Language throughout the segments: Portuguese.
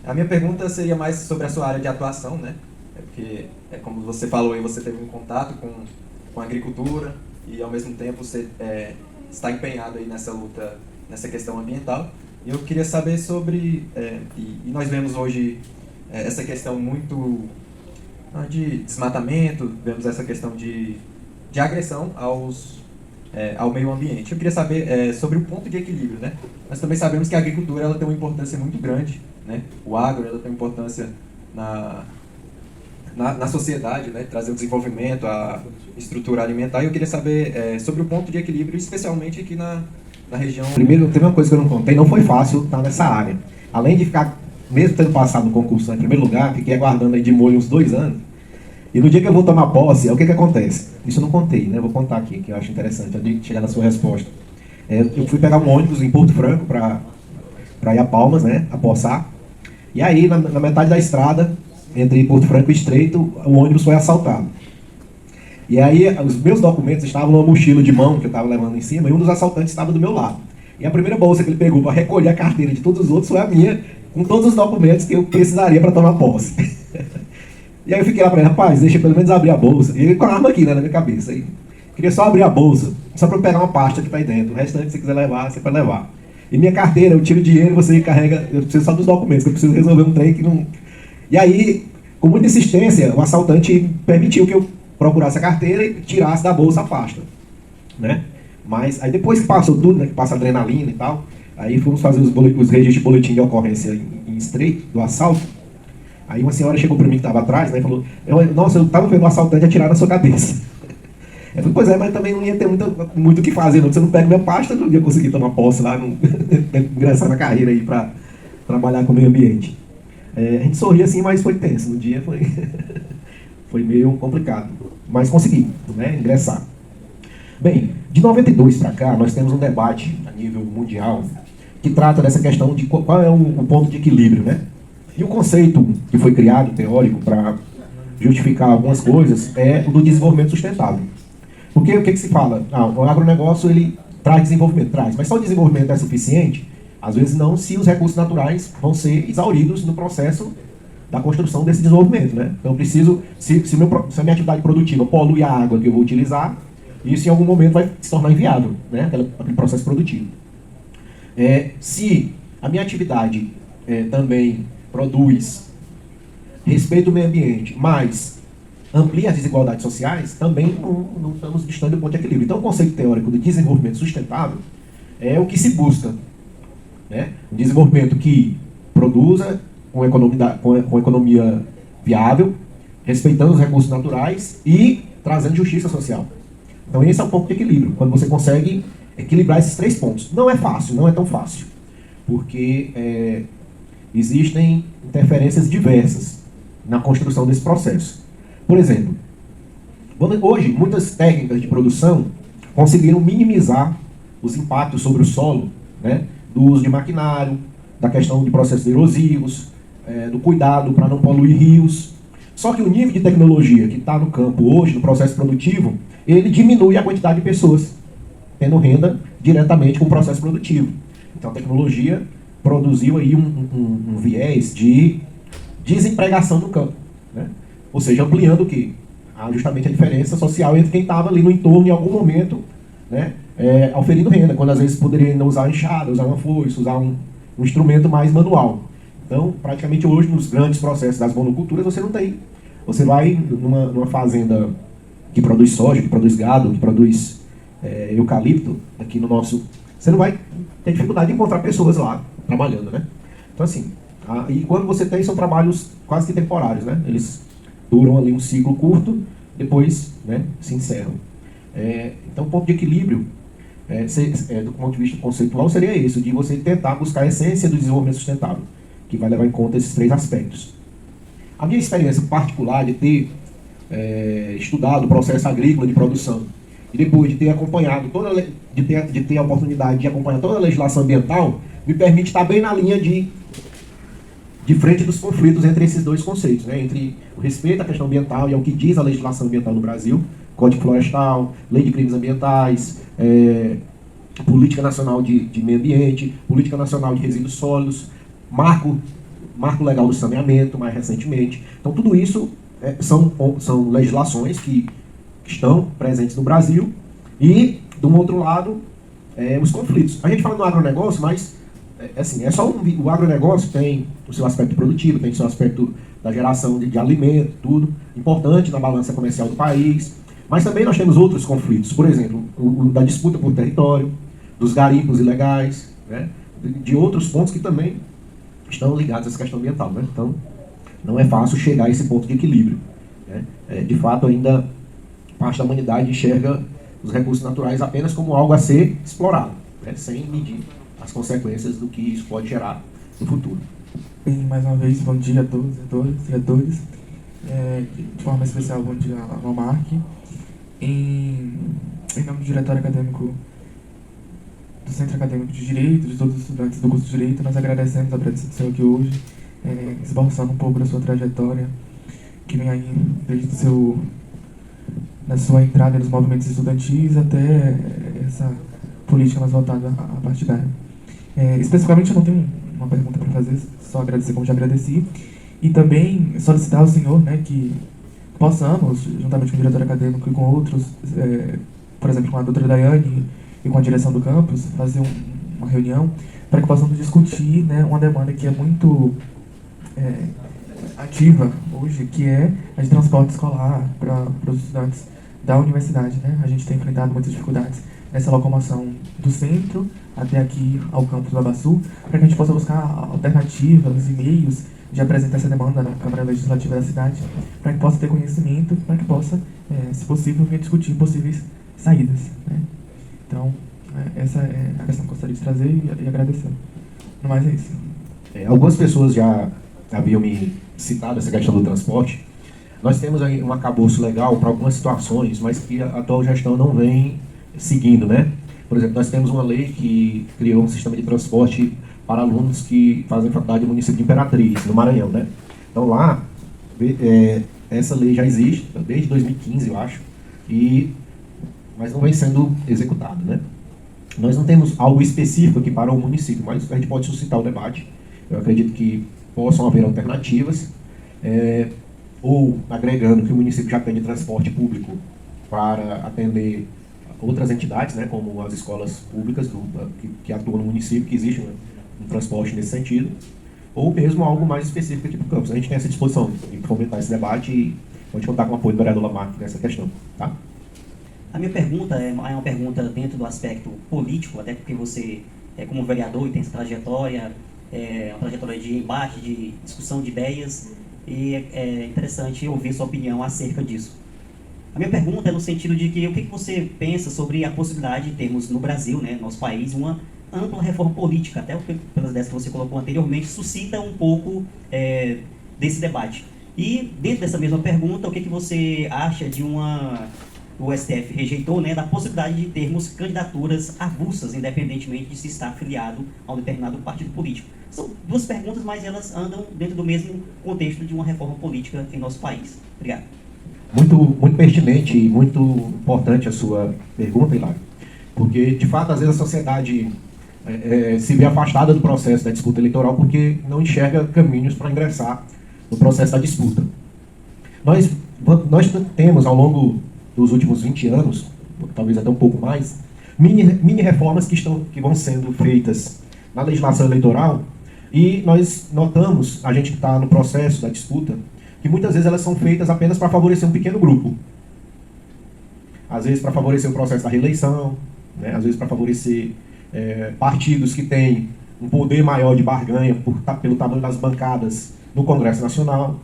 A minha pergunta seria mais sobre a sua área de atuação, né? É porque, como você falou aí, você teve um contato com a agricultura e, ao mesmo tempo, você está empenhado aí nessa luta, nessa questão ambiental. E eu queria saber sobre, e nós vemos hoje essa questão muito de desmatamento, vemos essa questão de agressão ao meio ambiente. Eu queria saber sobre o ponto de equilíbrio, né? Nós também sabemos que a agricultura ela tem uma importância muito grande, né? O agro ela tem uma importância na sociedade, né? Trazer o desenvolvimento, a estrutura alimentar. E eu queria saber sobre o ponto de equilíbrio, especialmente aqui na região. Primeiro, teve uma coisa que eu não contei, não foi fácil estar nessa área. Além de ficar, mesmo tendo passado no concurso em primeiro lugar, fiquei aguardando aí de molho uns 2 anos. E no dia que eu vou tomar posse, o que acontece? Isso eu não contei, né? Vou contar aqui, que eu acho interessante, antes de chegar na sua resposta. Eu fui pegar um ônibus em Porto Franco para ir a Palmas, né? A poçar. E aí, na metade da estrada, entre Porto Franco e Estreito, o ônibus foi assaltado. E aí, os meus documentos estavam numa mochila de mão que eu estava levando em cima, e um dos assaltantes estava do meu lado. E a primeira bolsa que ele pegou para recolher a carteira de todos os outros foi a minha, com todos os documentos que eu precisaria para tomar posse. E aí eu fiquei lá para ele, rapaz, deixa eu pelo menos abrir a bolsa. E ele com a arma aqui, né, na minha cabeça. E queria só abrir a bolsa, só para eu pegar uma pasta que está aí dentro. O restante, se você quiser levar, você pode levar. E minha carteira, eu tiro dinheiro, você carrega, eu preciso só dos documentos, eu preciso resolver um trem que não... E aí, com muita insistência, o assaltante permitiu que eu procurasse a carteira e tirasse da bolsa a pasta, né? Mas aí depois que passou tudo, né, que passa adrenalina e tal, aí fomos fazer os registros de boletim de ocorrência em Estreito, do assalto. Aí uma senhora chegou para mim que estava atrás, né, e falou, nossa, eu estava vendo o assaltante atirar na sua cabeça. Eu falei, pois é, mas também não ia ter muito o que fazer, não. Você não pega minha pasta, não ia conseguir tomar posse lá, não ingressar na carreira aí para trabalhar com o meio ambiente. A gente sorria assim, mas foi tenso. No dia foi meio complicado. Mas consegui, né, ingressar. Bem, de 92 para cá, nós temos um debate a nível mundial que trata dessa questão de qual é o ponto de equilíbrio, né? E o conceito que foi criado, teórico, para justificar algumas coisas, é o do desenvolvimento sustentável. Porque o que se fala? O agronegócio, ele traz desenvolvimento, mas só o desenvolvimento é suficiente? Às vezes não, se os recursos naturais vão ser exauridos no processo da construção desse desenvolvimento, né? Então eu preciso, se a minha atividade produtiva polui a água que eu vou utilizar, isso em algum momento vai se tornar inviável, né? Aquele processo produtivo. Se a minha atividade também produz respeito ao meio ambiente, mas amplia as desigualdades sociais, também não estamos distante do ponto de equilíbrio. Então o conceito teórico de desenvolvimento sustentável é o que se busca, né? Um desenvolvimento que produza com economia viável, respeitando os recursos naturais e trazendo justiça social. Então esse é o ponto de equilíbrio, quando você consegue equilibrar esses 3 pontos. Não é fácil, não é tão fácil, porque existem interferências diversas na construção desse processo. Por exemplo, hoje muitas técnicas de produção conseguiram minimizar os impactos sobre o solo, né, do uso de maquinário, da questão de processos erosivos, do cuidado para não poluir rios. Só que o nível de tecnologia que está no campo hoje, no processo produtivo, ele diminui a quantidade de pessoas tendo renda diretamente com o processo produtivo. Então a tecnologia produziu aí um viés de desempregação do campo, né? Ou seja, ampliando o quê? Justamente a diferença social entre quem estava ali no entorno em algum momento, né, oferindo renda, quando às vezes poderia ainda usar enxada, usar uma foice, usar um instrumento mais manual. Então, praticamente hoje, nos grandes processos das monoculturas, você não tem. Você vai numa fazenda que produz soja, que produz gado, que produz eucalipto, aqui no nosso... Você não vai ter dificuldade de encontrar pessoas lá trabalhando, né? Então, assim, e quando você tem, são trabalhos quase que temporários, né? Eles duram ali um ciclo curto, depois, né, se encerram. Então, o ponto de equilíbrio, do ponto de vista conceitual, seria isso, de você tentar buscar a essência do desenvolvimento sustentável, que vai levar em conta esses 3 aspectos. A minha experiência particular de ter estudado o processo agrícola de produção e depois de ter acompanhado de ter a oportunidade de acompanhar toda a legislação ambiental, me permite estar bem na linha de frente dos conflitos entre esses 2 conceitos, né? Entre o respeito à questão ambiental e ao que diz a legislação ambiental no Brasil, Código Florestal, Lei de Crimes Ambientais, Política Nacional de Meio Ambiente, Política Nacional de Resíduos Sólidos, Marco marco legal do saneamento, mais recentemente. Então, tudo isso são legislações que estão presentes no Brasil e, do outro lado, os conflitos. A gente fala no agronegócio, mas o agronegócio tem o seu aspecto produtivo, tem o seu aspecto da geração de alimento, tudo, importante na balança comercial do país, mas também nós temos outros conflitos, por exemplo, o da disputa por território, dos garimpos ilegais, né, de outros pontos que também estão ligados a essa questão ambiental. Né? Então, não é fácil chegar a esse ponto de equilíbrio. Né? De fato, ainda parte da humanidade enxerga os recursos naturais apenas como algo a ser explorado, né? Sem medir as consequências do que isso pode gerar no futuro. Bem, mais uma vez, bom dia a todos e a todas. De forma especial, bom dia a Lamarck. Em nome do diretório acadêmico do Centro Acadêmico de Direito, de todos os estudantes do curso de Direito, nós agradecemos a presença do senhor aqui hoje, esboçando um pouco da sua trajetória, que vem aí desde da sua entrada nos movimentos estudantis até essa política mais voltada à partidária. Especificamente, eu não tenho uma pergunta para fazer, só agradecer como já agradeci, e também solicitar ao senhor, né, que possamos, juntamente com o diretor acadêmico e com outros, por exemplo, com a doutora Daiane e com a direção do campus, fazer uma reunião para que possamos discutir, né, uma demanda que é muito ativa hoje, que é a de transporte escolar para os estudantes da universidade. Né? A gente tem enfrentado muitas dificuldades nessa locomoção do centro até aqui ao campus do Babaçu, para que a gente possa buscar alternativas e meios de apresentar essa demanda na Câmara Legislativa da cidade, para que possa ter conhecimento, para que possa, se possível, discutir possíveis saídas. Né? Então, essa é a questão que eu gostaria de trazer e agradecer. No mais é isso. Algumas pessoas já haviam me citado essa questão do transporte. Nós temos aí um arcabouço legal para algumas situações, mas que a atual gestão não vem seguindo, né? Por exemplo, nós temos uma lei que criou um sistema de transporte para alunos que fazem faculdade no município de Imperatriz, no Maranhão, né? Então lá, essa lei já existe desde 2015, eu acho, mas não vem sendo executada, né? Nós não temos algo específico aqui para o município, mas a gente pode suscitar o debate. Eu acredito que possam haver alternativas, ou agregando que o município já tem de transporte público para atender outras entidades, né, como as escolas públicas que atuam no município, que existe um transporte nesse sentido, ou mesmo algo mais específico aqui para o campus. A gente tem essa disposição de fomentar esse debate e pode contar com o apoio do vereador Lamarck nessa questão. Tá? A minha pergunta é uma pergunta dentro do aspecto político, até porque você é como vereador e tem essa trajetória, uma trajetória de embate, de discussão de ideias, e é interessante ouvir sua opinião acerca disso. A minha pergunta é no sentido de que o que você pensa sobre a possibilidade de termos no Brasil, né, nosso país, uma ampla reforma política, até pelas ideias que você colocou anteriormente, suscita um pouco desse debate. E dentro dessa mesma pergunta, o que você acha de o STF rejeitou, né, da possibilidade de termos candidaturas avulsas, independentemente de se estar afiliado a um determinado partido político? São duas perguntas, mas elas andam dentro do mesmo contexto de uma reforma política em nosso país. Obrigado. Muito pertinente e muito importante a sua pergunta, Hilário, porque, de fato, às vezes a sociedade se vê afastada do processo da disputa eleitoral porque não enxerga caminhos para ingressar no processo da disputa. Nós temos, ao longo dos últimos 20 anos, talvez até um pouco mais, mini reformas que vão sendo feitas na legislação eleitoral, e nós notamos, a gente que está no processo da disputa, que muitas vezes elas são feitas apenas para favorecer um pequeno grupo. Às vezes para favorecer o processo da reeleição, né? Às vezes para favorecer partidos que têm um poder maior de barganha pelo tamanho das bancadas no Congresso Nacional.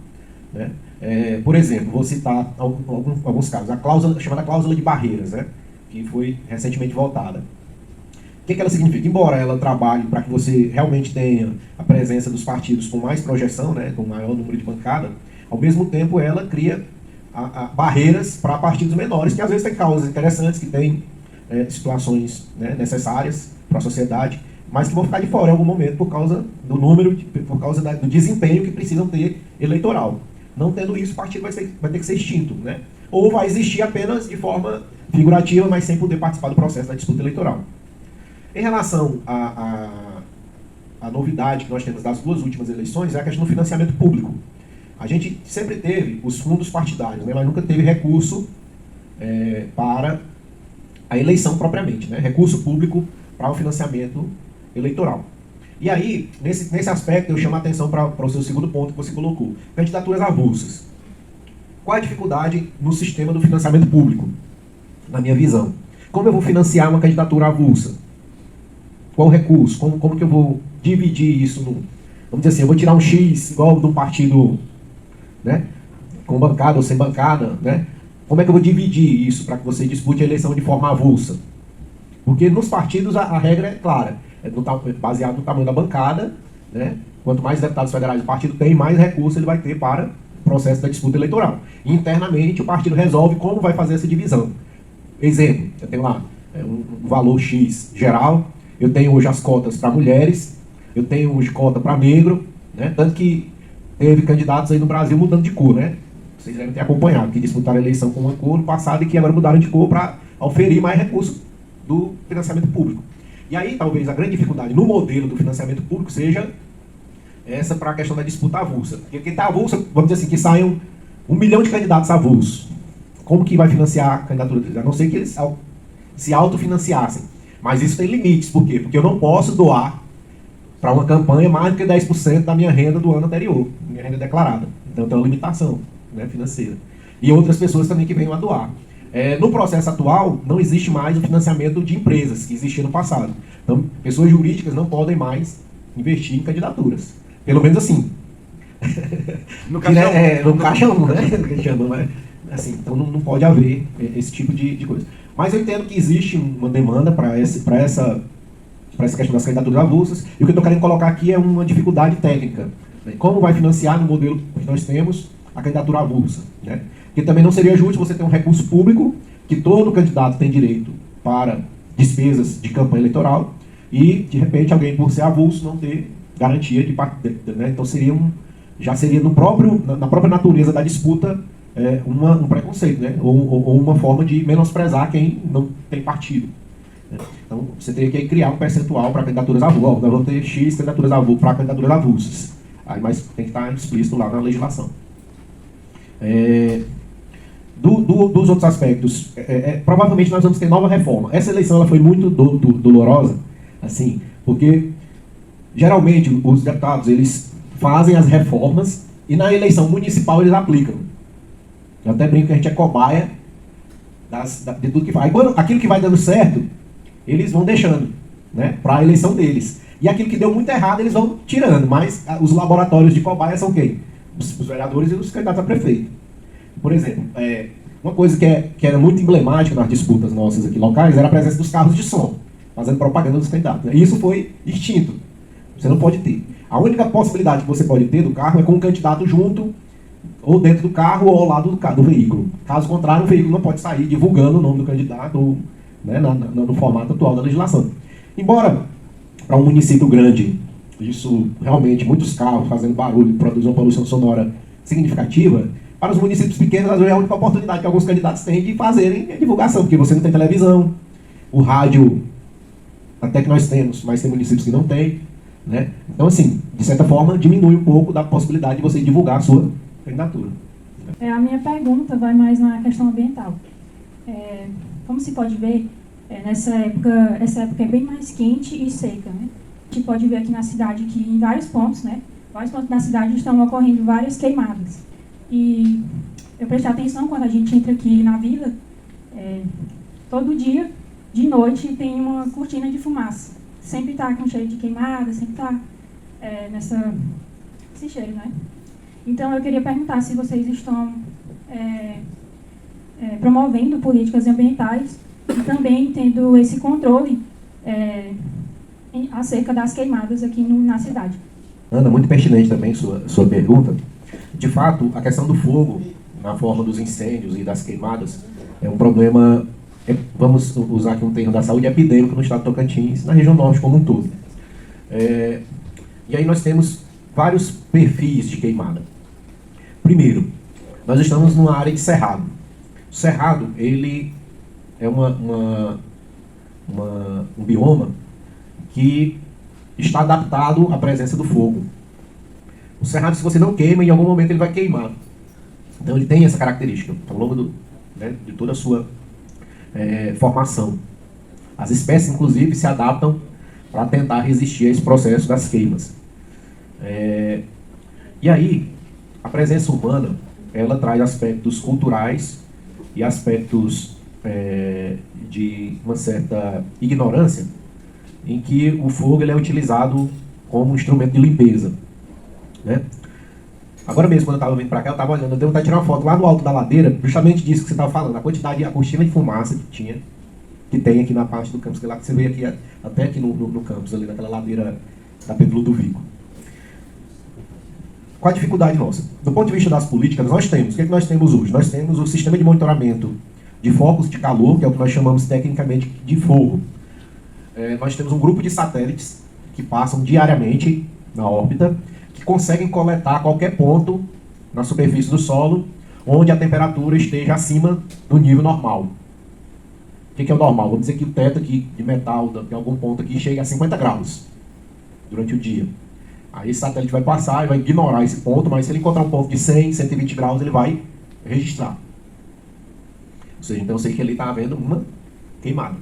Né? Por exemplo, vou citar alguns casos. A chamada cláusula de barreiras, né? Que foi recentemente votada. O que ela significa? Embora ela trabalhe para que você realmente tenha a presença dos partidos com mais projeção, né? Com maior número de bancada, ao mesmo tempo ela cria barreiras para partidos menores, que às vezes têm causas interessantes, que têm situações, né, necessárias para a sociedade, mas que vão ficar de fora em algum momento por causa do número, por causa do desempenho que precisam ter eleitoral. Não tendo isso, o partido vai ter que ser extinto, né? Ou vai existir apenas de forma figurativa, mas sem poder participar do processo da disputa eleitoral. Em relação à a novidade que nós temos das 2 últimas eleições é a questão do financiamento público. A gente sempre teve os fundos partidários, né, mas nunca teve recurso para a eleição propriamente, né, recurso público para o financiamento eleitoral. E aí, nesse aspecto, eu chamo a atenção para o seu segundo ponto que você colocou, candidaturas avulsas. Qual a dificuldade no sistema do financiamento público, na minha visão? Como eu vou financiar uma candidatura avulsa? Qual o recurso? Como que eu vou dividir isso? Vamos dizer assim, eu vou tirar um X igual de um partido, né, com bancada ou sem bancada, né? Como é que eu vou dividir isso para que você dispute a eleição de forma avulsa? Porque nos partidos a regra é clara, baseado no tamanho da bancada, né? Quanto mais deputados federais o partido tem, mais recurso ele vai ter para o processo da disputa eleitoral. E, internamente, o partido resolve como vai fazer essa divisão. Exemplo, eu tenho lá um valor X geral, eu tenho hoje as cotas para mulheres, eu tenho hoje cota para negro, né? Tanto que teve candidatos aí no Brasil mudando de cor, né? Vocês devem ter acompanhado, que disputaram a eleição com uma cor no passado e que agora mudaram de cor para oferir mais recursos do financiamento público. E aí, talvez, a grande dificuldade no modelo do financiamento público seja essa para a questão da disputa avulsa. Porque quem está avulsa, vamos dizer assim, que saiam 1 milhão de candidatos avulsos. Como que vai financiar a candidatura deles? A não ser que eles se autofinanciassem. Mas isso tem limites. Por quê? Porque eu não posso doar para uma campanha mais do que 10% da minha renda do ano anterior, minha renda declarada. Então tem uma limitação, né, financeira. E outras pessoas também que venham a doar. No processo atual, não existe mais o financiamento de empresas, que existia no passado. Então, pessoas jurídicas não podem mais investir em candidaturas. Pelo menos assim. No caixão. No caixão, né? Que chama, né? Assim, então não pode haver esse tipo de coisa. Mas eu entendo que existe uma demanda para essa questão das candidaturas avulsas. E o que eu estou querendo colocar aqui é uma dificuldade técnica. Né? Como vai financiar no modelo que nós temos a candidatura avulsa, né? Porque também não seria justo você ter um recurso público que todo candidato tem direito para despesas de campanha eleitoral e, de repente, alguém, por ser avulso, não ter garantia de né? Então já seria na própria natureza da disputa um preconceito, né? Ou uma forma de menosprezar quem não tem partido. Né? Então, você teria que criar um percentual para candidaturas avulsas. Nós vamos ter X candidaturas para candidaturas avulsas. Mas tem que estar explícito lá na legislação. Dos outros aspectos, provavelmente nós vamos ter nova reforma. Essa eleição ela foi muito dolorosa, assim, porque geralmente os deputados eles fazem as reformas e na eleição municipal eles aplicam. Eu até brinco que a gente é cobaia de tudo que faz. Aí quando aquilo que vai dando certo, eles vão deixando, né, para a eleição deles. E aquilo que deu muito errado, eles vão tirando. Mas os laboratórios de cobaia são quem? Os vereadores e os candidatos a prefeito. Por exemplo, uma coisa que era muito emblemática nas disputas nossas aqui locais era a presença dos carros de som, fazendo propaganda dos candidatos. Né? E isso foi extinto. Você não pode ter. A única possibilidade que você pode ter do carro é com um candidato junto, ou dentro do carro, ou ao lado do veículo. Caso contrário, o veículo não pode sair divulgando o nome do candidato, ou, né, no formato atual da legislação. Embora, para um município grande, isso realmente, muitos carros fazendo barulho, produzem uma poluição sonora significativa, para os municípios pequenos, às vezes é a única oportunidade que alguns candidatos têm de fazerem a divulgação, porque você não tem televisão, o rádio, até que nós temos, mas tem municípios que não têm, né? Então, assim, de certa forma, diminui um pouco da possibilidade de você divulgar a sua candidatura. A minha pergunta vai mais na questão ambiental. Como se pode ver, essa época é bem mais quente e seca, né? A gente pode ver aqui na cidade que em vários pontos, né? Vários pontos da cidade estão ocorrendo várias queimadas. E eu prestei atenção quando a gente entra aqui na vila, todo dia, de noite, tem uma cortina de fumaça. Sempre está com cheiro de queimada, sempre está esse cheiro, né? Então eu queria perguntar se vocês estão promovendo políticas ambientais e também tendo esse controle acerca das queimadas aqui na cidade. Ana, muito pertinente também sua pergunta. De fato, a questão do fogo, na forma dos incêndios e das queimadas, é um problema, vamos usar aqui um termo da saúde, epidêmico no estado de Tocantins, na região norte como um todo. E aí nós temos vários perfis de queimada. Primeiro, nós estamos numa área de cerrado. O cerrado, ele é um bioma que está adaptado à presença do fogo. O cerrado, se você não queima, em algum momento ele vai queimar. Então ele tem essa característica ao longo de toda a sua formação. As espécies, inclusive, se adaptam para tentar resistir a esse processo das queimas. E aí, a presença humana, ela traz aspectos culturais e aspectos de uma certa ignorância, em que o fogo ele é utilizado como um instrumento de limpeza, né? Agora mesmo, quando eu estava vindo para cá, eu estava olhando, eu dei vontade de tirar uma foto lá no alto da ladeira, justamente disso que você estava falando, a quantidade, a cortina de fumaça que tem aqui na parte do campus, que lá que você vê aqui, até aqui no campus, ali naquela ladeira da Pedro Ludovico. Qual a dificuldade nossa? Do ponto de vista das políticas, nós temos, o que é que nós temos hoje? Nós temos o sistema de monitoramento de focos de calor, que é o que nós chamamos tecnicamente de fogo. Nós temos um grupo de satélites que passam diariamente na órbita, que conseguem coletar qualquer ponto na superfície do solo onde a temperatura esteja acima do nível normal. O que é o normal? Vamos dizer que o teto aqui de metal, de algum ponto aqui, chega a 50 graus durante o dia. Aí esse satélite vai passar e vai ignorar esse ponto, mas se ele encontrar um ponto de 100, 120 graus, ele vai registrar. Ou seja, então eu sei que ali está havendo uma queimada.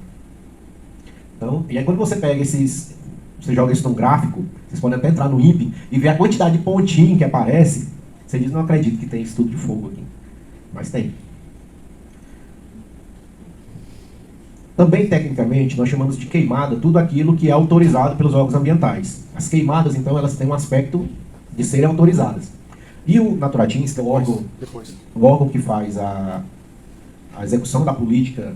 Então, e aí quando você pega você joga isso num gráfico, vocês podem até entrar no INPE e ver a quantidade de pontinho que aparece, você diz, não acredito que tem estudo de fogo aqui. Mas tem. Também, tecnicamente, nós chamamos de queimada tudo aquilo que é autorizado pelos órgãos ambientais. As queimadas, então, elas têm um aspecto de serem autorizadas. E o Naturatins, que é o órgão que faz a execução da política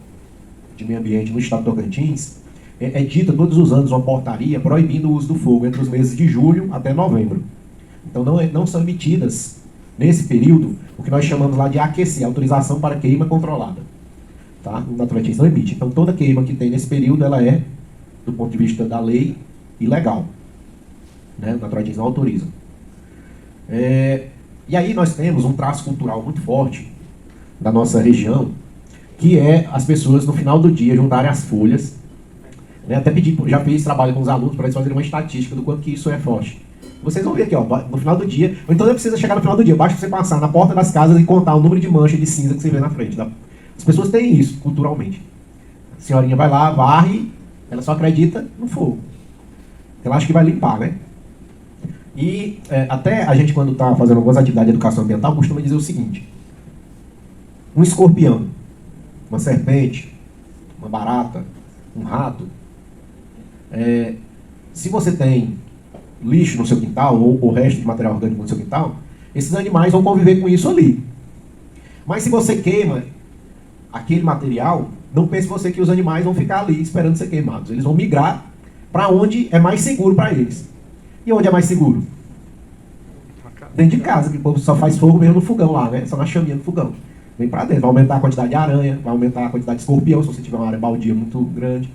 de meio ambiente no estado de Tocantins, é dita todos os anos uma portaria proibindo o uso do fogo entre os meses de julho até novembro. Então não são emitidas, nesse período, o que nós chamamos lá de AQC, autorização para queima controlada. Tá? O Naturatins não emite. Então toda queima que tem nesse período, ela é, do ponto de vista da lei, ilegal. Né? O Naturatins não autoriza. E aí nós temos um traço cultural muito forte da nossa região, que é as pessoas no final do dia juntarem as folhas, né? Até já fiz trabalho com os alunos para eles fazerem uma estatística do quanto que isso é forte. Vocês vão ver aqui, ó, no final do dia, ou então não precisa chegar no final do dia, basta você passar na porta das casas e contar o número de manchas de cinza que você vê na frente. As pessoas têm isso, culturalmente. A senhorinha vai lá, varre, ela só acredita no fogo. Ela acha que vai limpar, né? E até a gente, quando está fazendo algumas atividades de educação ambiental, costuma dizer o seguinte: um escorpião, uma serpente, uma barata, um rato, se você tem lixo no seu quintal, ou o resto de material orgânico no seu quintal, esses animais vão conviver com isso ali. Mas se você queima aquele material, não pense você que os animais vão ficar ali esperando ser queimados. Eles vão migrar para onde é mais seguro para eles. E onde é mais seguro? Dentro de casa, que o povo só faz fogo mesmo no fogão lá, né? Só na chaminha do fogão. Vem para dentro, vai aumentar a quantidade de aranha, vai aumentar a quantidade de escorpião, se você tiver uma área baldia muito grande.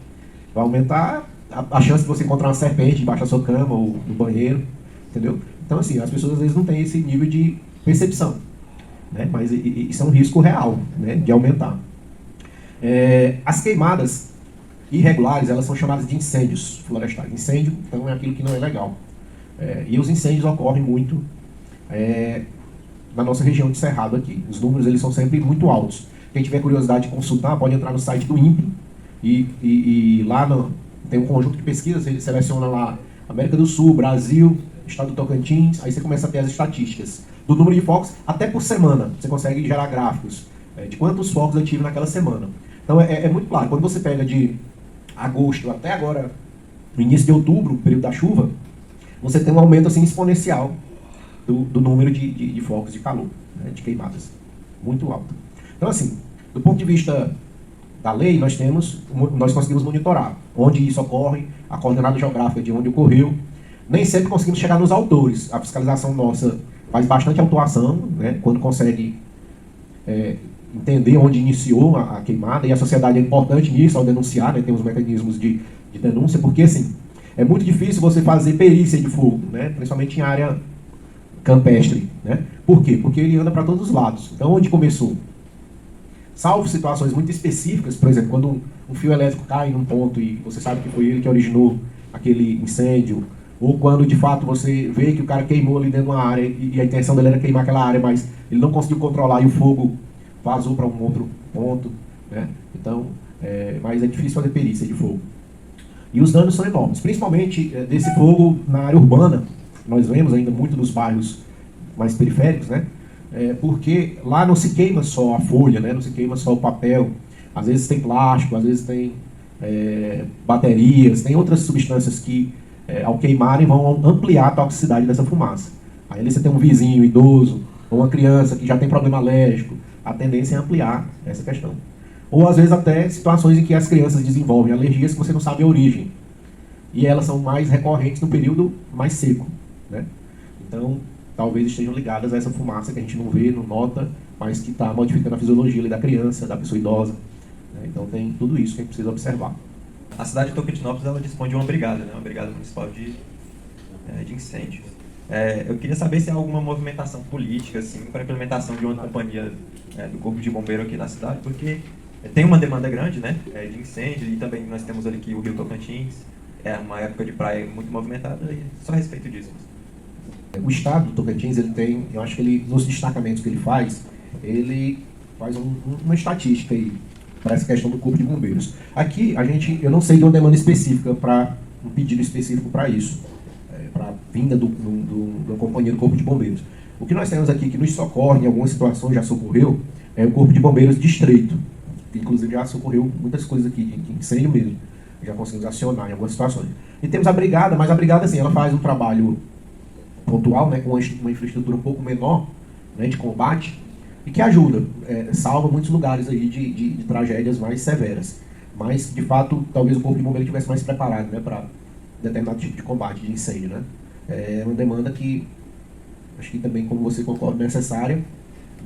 Vai aumentar a chance de você encontrar uma serpente debaixo da sua cama ou no banheiro, entendeu? Então, assim, as pessoas às vezes não têm esse nível de percepção, né? Mas isso é um risco real, né? De aumentar. As queimadas irregulares, elas são chamadas de incêndios florestais. Incêndio, então, é aquilo que não é legal. E os incêndios ocorrem muito na nossa região de Cerrado aqui. Os números eles são sempre muito altos. Quem tiver curiosidade de consultar, pode entrar no site do INPE e lá tem um conjunto de pesquisas, ele seleciona lá América do Sul, Brasil, Estado do Tocantins, aí você começa a ter as estatísticas do número de focos, até por semana. Você consegue gerar gráficos de quantos focos eu tive naquela semana. Então é muito claro, quando você pega de agosto até agora, no início de outubro, período da chuva, você tem um aumento assim, exponencial do número de focos de calor, né, de queimadas, muito alto. Então, assim, do ponto de vista da lei, nós conseguimos monitorar onde isso ocorre, a coordenada geográfica de onde ocorreu. Nem sempre conseguimos chegar nos autores. A fiscalização nossa faz bastante autuação, né, quando consegue entender onde iniciou a queimada, e a sociedade é importante nisso, ao denunciar, né, tem os mecanismos de denúncia, porque, assim, é muito difícil você fazer perícia de fogo, né, principalmente em área campestre, né? Por quê? Porque ele anda para todos os lados. Então, onde começou? Salvo situações muito específicas, por exemplo, quando um fio elétrico cai num ponto e você sabe que foi ele que originou aquele incêndio, ou quando de fato você vê que o cara queimou ali dentro de uma área e a intenção dele era queimar aquela área, mas ele não conseguiu controlar e o fogo vazou para um outro ponto, né? Então, mas é difícil fazer perícia de fogo. E os danos são enormes, principalmente desse fogo na área urbana. Nós vemos ainda muito nos bairros mais periféricos, né? Porque lá não se queima só a folha, né? Não se queima só o papel. Às vezes tem plástico, às vezes tem baterias, tem outras substâncias que, ao queimarem, vão ampliar a toxicidade dessa fumaça. Aí ali você tem um vizinho idoso, ou uma criança que já tem problema alérgico, a tendência é ampliar essa questão. Ou às vezes até situações em que as crianças desenvolvem alergias que você não sabe a origem. E elas são mais recorrentes no período mais seco, né? Então, talvez estejam ligadas a essa fumaça que a gente não vê, não nota, mas que está modificando a fisiologia ali da criança, da pessoa idosa. Né? Então tem tudo isso que a gente precisa observar. A cidade de Tocantinópolis, ela dispõe de uma brigada, né? Uma brigada municipal de incêndios. Eu queria saber se há alguma movimentação política assim, para a implementação de uma companhia do Corpo de Bombeiro aqui na cidade, porque tem uma demanda grande, né, de incêndio, e também nós temos ali que o Rio Tocantins é uma época de praia muito movimentada, e só a respeito disso. O estado do Tocantins, ele tem, eu acho que ele, nos destacamentos que ele faz uma estatística aí para essa questão do Corpo de Bombeiros. Aqui, eu não sei de uma demanda específica, um pedido específico para isso, para a vinda da companhia do Corpo de Bombeiros. O que nós temos aqui que nos socorre, em algumas situações já socorreu, é o Corpo de Bombeiros Distrito, que inclusive já socorreu muitas coisas aqui, de incêndio mesmo. Já conseguimos acionar em algumas situações. E temos a brigada, mas a brigada, assim, ela faz um trabalho pontual, né, com uma infraestrutura um pouco menor, né, de combate, e que ajuda, salva muitos lugares aí de tragédias mais severas. Mas, de fato, talvez o Corpo de Bombeiro estivesse mais preparado, né, para determinado tipo de combate, de incêndio, né. É uma demanda que, acho que também, como você concorda, necessária,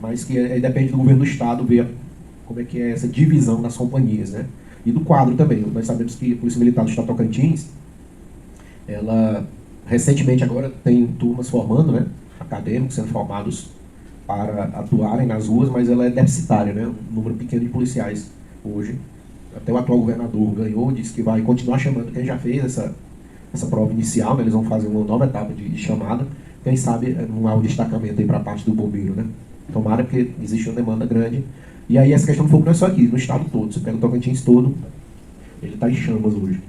mas que depende do governo do estado ver como é que é essa divisão das companhias, né. E do quadro também. Nós sabemos que a Polícia Militar do Estado de Tocantins, ela recentemente agora tem turmas formando, né, acadêmicos sendo formados para atuarem nas ruas, mas ela é deficitária, né, um número pequeno de policiais hoje. Até o atual governador ganhou, disse que vai continuar chamando quem já fez essa prova inicial, né, eles vão fazer uma nova etapa de chamada, quem sabe não há um destacamento aí para a parte do bombeiro, né. Tomara, porque existe uma demanda grande. E aí essa questão do fogo não é só aqui, no estado todo. Você pega o Tocantins todo, ele está em chamas hoje.